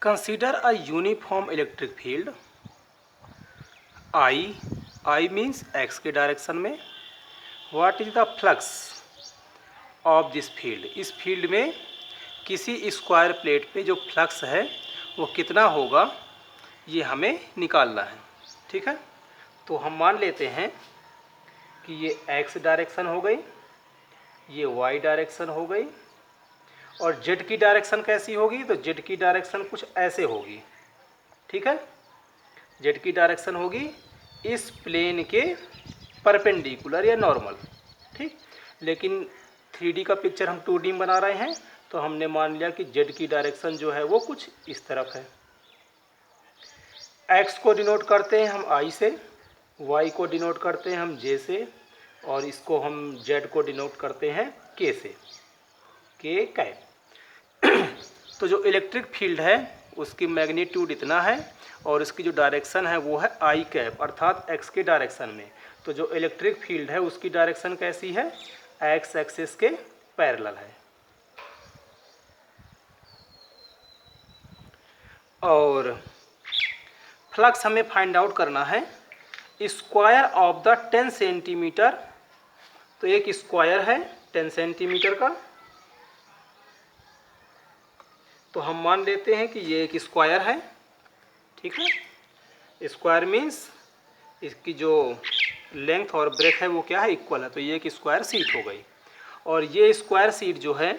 Consider a uniform electric field I means x के direction में. What is the flux of this field? इस field में किसी square plate पे जो फ्लक्स है वो कितना होगा ये हमें निकालना है. ठीक है, तो हम मान लेते हैं कि ये x डायरेक्शन हो गई, ये y डायरेक्शन हो गई, और z की डायरेक्शन कैसी होगी? तो z की डायरेक्शन कुछ ऐसे होगी. ठीक है, z की डायरेक्शन होगी इस प्लेन के परपेंडिकुलर या नॉर्मल. ठीक, लेकिन 3D का पिक्चर हम 2D में बना रहे हैं तो हमने मान लिया कि z की डायरेक्शन जो है वो कुछ इस तरफ है. x को डिनोट करते हैं हम I से, y को डिनोट करते हैं हम j से, और इसको हम z को डिनोट करते हैं k से, k कैप. तो जो इलेक्ट्रिक फील्ड है उसकी मैग्नीट्यूड इतना है और इसकी जो डायरेक्शन है वो है I कैप अर्थात x के डायरेक्शन में. तो जो इलेक्ट्रिक फील्ड है उसकी डायरेक्शन कैसी है? x एक्सिस के पैरेलल है. और फ्लक्स हमें फाइंड आउट करना है स्क्वायर ऑफ द 10 सेंटीमीटर. तो एक स्क्वायर है 10 सेंटीमीटर का, तो हम मान लेते हैं कि ये एक स्क्वायर है. ठीक है, स्क्वायर मीन्स इसकी जो लेंथ और ब्रेथ है वो क्या है? इक्वल है. तो ये एक स्क्वायर शीट हो गई. और ये स्क्वायर शीट जो है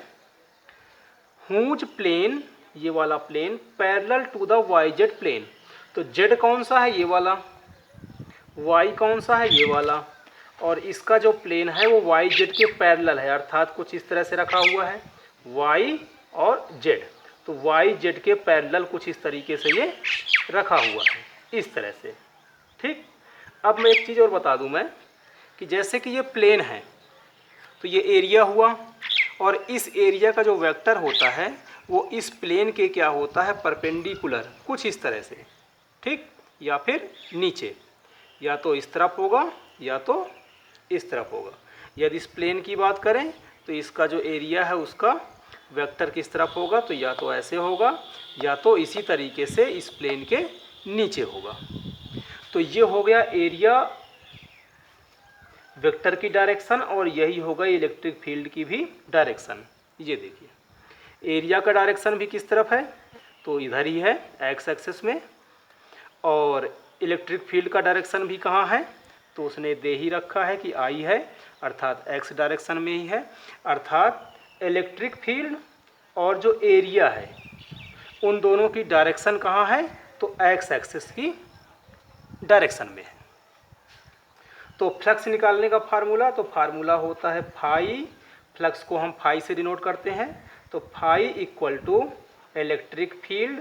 हुज प्लेन, ये वाला plane parallel to the Y Z plane. तो जेड कौन सा है? ये वाला. वाई कौन सा है? ये वाला. और इसका जो प्लेन है वो वाई जेड के पैरेलल है अर्थात कुछ इस तरह से रखा हुआ है वाई और जेड. तो वाई जेड के पैरेलल कुछ इस तरीके से ये रखा हुआ है इस तरह से. ठीक, अब मैं एक चीज़ और बता दूं मैं कि जैसे कि ये प्लेन है तो ये एरिया हुआ, और इस एरिया का जो वेक्टर होता है वो इस प्लेन के क्या होता है? परपेंडिकुलर, कुछ इस तरह से. ठीक, या फिर नीचे, या तो इस तरफ होगा या तो इस तरफ होगा. यदि इस प्लेन की बात करें तो इसका जो एरिया है उसका वेक्टर किस तरफ होगा? तो या तो ऐसे होगा या तो इसी तरीके से इस प्लेन के नीचे होगा. तो ये हो गया एरिया वेक्टर की डायरेक्शन, और यही होगा इलेक्ट्रिक फील्ड की भी डायरेक्शन. ये देखिए एरिया का डायरेक्शन भी किस तरफ है? तो इधर ही है एक्स एक्सिस में. और इलेक्ट्रिक फील्ड का डायरेक्शन भी कहाँ है? तो उसने दे ही रखा है कि आई है अर्थात एक्स डायरेक्शन में ही है. अर्थात इलेक्ट्रिक फील्ड और जो एरिया है उन दोनों की डायरेक्शन कहाँ है? तो एक्स एक्सिस की डायरेक्शन में है. तो फ्लक्स निकालने का फार्मूला, तो फार्मूला होता है फाई. फ्लक्स को हम फाई से डिनोट करते हैं. तो phi equal to electric field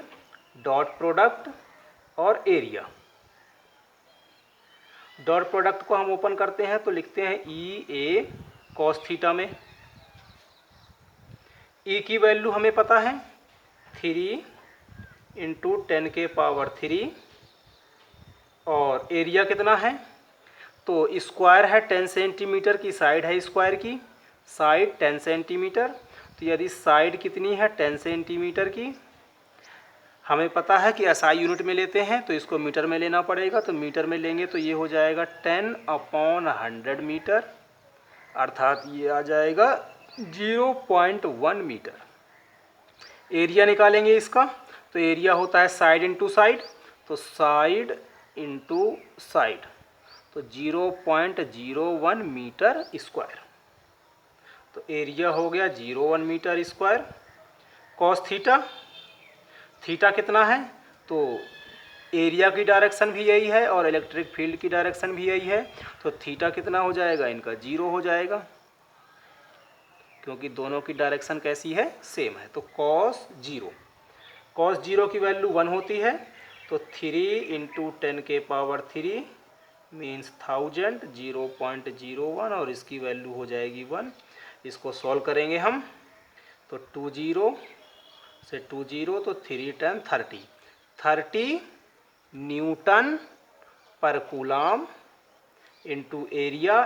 dot product और एरिया. डॉट प्रोडक्ट को हम ओपन करते हैं तो लिखते हैं ई ए कॉस थीटा में. ई की वैल्यू हमें पता है 3 इंटू 10 के पावर 3, और एरिया कितना है? तो स्क्वायर है 10 सेंटीमीटर की साइड है स्क्वायर की, साइड 10 सेंटीमीटर. तो यदि साइड कितनी है 10 सेंटीमीटर की, हमें पता है कि एसआई यूनिट में लेते हैं तो इसको मीटर में लेना पड़ेगा. तो मीटर में लेंगे तो ये हो जाएगा 10/100 मीटर अर्थात ये आ जाएगा 0.1 मीटर. एरिया निकालेंगे इसका, तो एरिया होता है साइड इंटू साइड. तो साइड इंटू साइड, तो 0.01 मीटर स्क्वायर. तो एरिया हो गया 0.1 metre square. Cos theta, theta कितना है? तो एरिया की डायरेक्शन भी यही है और इलेक्ट्रिक फील्ड की डायरेक्शन भी यही है. तो थीटा कितना हो जाएगा? इनका 0 हो जाएगा क्योंकि दोनों की डायरेक्शन कैसी है? सेम है. तो कॉस 0, कॉस 0 की वैल्यू 1 होती है. तो 3 इंटू 10 के पावर 3 मीन्स 1000, 0.01, और इसकी वैल्यू हो जाएगी 1. इसको सॉल्व करेंगे हम तो 20 से 20 तो 3 10 30 न्यूटन पर कूलाम इंटू एरिया.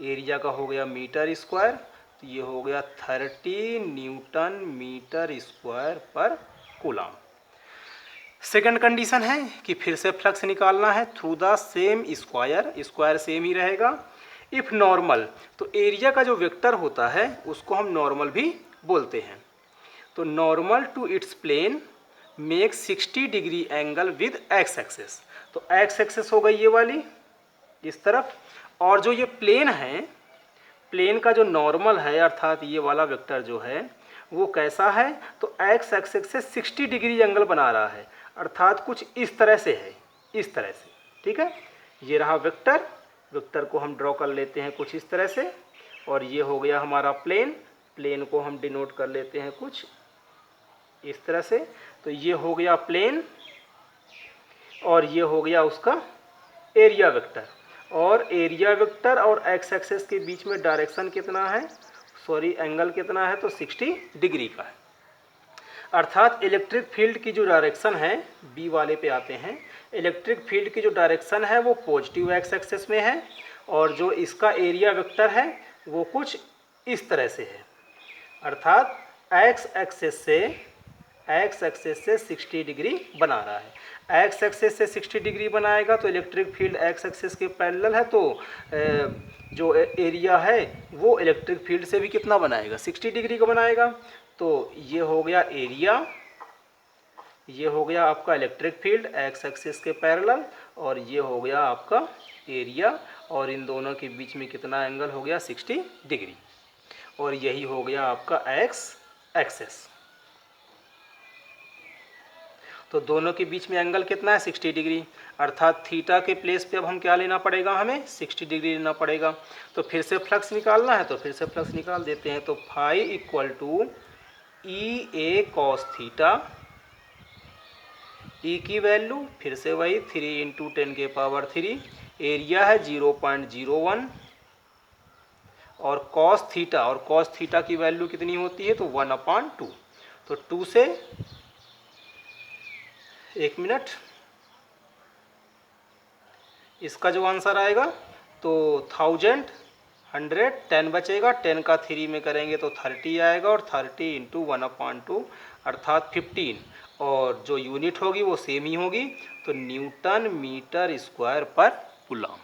एरिया का हो गया मीटर स्क्वायर. तो ये हो गया 30 न्यूटन मीटर स्क्वायर पर कूलाम. सेकंड कंडीशन है कि फिर से फ्लक्स निकालना है through the same square, square same ही रहेगा। इफ नॉर्मल, तो एरिया का जो वेक्टर होता है उसको हम नॉर्मल भी बोलते हैं। तो normal to its plane make 60 degree angle with X axis. तो एक्स एक्सेस हो गई ये वाली इस तरफ, और जो ये प्लेन है, प्लेन का जो नॉर्मल है अर्थात ये वाला वेक्टर जो है वो कैसा है, तो एक्स एक्सेस से 60 डिग्री एंगल बना रहा है, अर्थात कुछ इस तरह से है, इस तरह से। ठीक है, ये रहा वेक्टर, वेक्टर को हम ड्रॉ कर लेते हैं कुछ इस तरह से, और ये हो गया हमारा प्लेन, प्लेन को हम डिनोट कर लेते हैं कुछ इस तरह से। तो ये हो गया प्लेन और ये हो गया उसका एरिया वेक्टर, और एरिया वेक्टर और एक्स एक्सेस के बीच में डायरेक्शन कितना है, सॉरी एंगल कितना है, तो 60 डिग्री का है। अर्थात इलेक्ट्रिक फील्ड की जो डायरेक्शन है, बी वाले पे आते हैं, इलेक्ट्रिक फील्ड की जो डायरेक्शन है वो पॉजिटिव एक्स एक्सेस में है, और जो इसका एरिया वेक्टर है वो कुछ इस तरह से है, अर्थात एक्स एक्सेस से 60 डिग्री बना रहा है। एक्स एक्सेस से 60 डिग्री बनाएगा तो इलेक्ट्रिक फील्ड एक्स एक्सेस के पैरेलल है, तो जो एरिया है वो इलेक्ट्रिक फील्ड से भी कितना बनाएगा, 60 डिग्री का बनाएगा। तो ये हो गया एरिया, ये हो गया आपका इलेक्ट्रिक फील्ड एक्स एक्सिस के पैरेलल, और ये हो गया आपका एरिया, और इन दोनों के बीच में कितना एंगल हो गया, 60 डिग्री, और यही हो गया आपका एक्स एक्सिस। तो दोनों के बीच में एंगल कितना है, 60 डिग्री, अर्थात थीटा के प्लेस पे अब हम क्या लेना पड़ेगा, हमें 60 डिग्री लेना पड़ेगा। तो फिर से फ्लक्स निकालना है, तो फिर से फ्लक्स निकाल देते हैं। तो phi equal to E A cos theta, E की वैल्यू फिर से वही 3 इंटू 10 के पावर 3, एरिया है 0.01, और कॉस थीटा, और कॉस थीटा की वैल्यू कितनी होती है, तो 1/2। तो 2 से 1 मिनट, इसका जो आंसर आएगा तो 1000, 100, 10 बचेगा, 10 का 3 में करेंगे तो 30 आएगा, और 30 इंटू 1/2 अर्थात 15, और जो यूनिट होगी वो सेम ही होगी, तो न्यूटन मीटर स्क्वायर पर कूलम।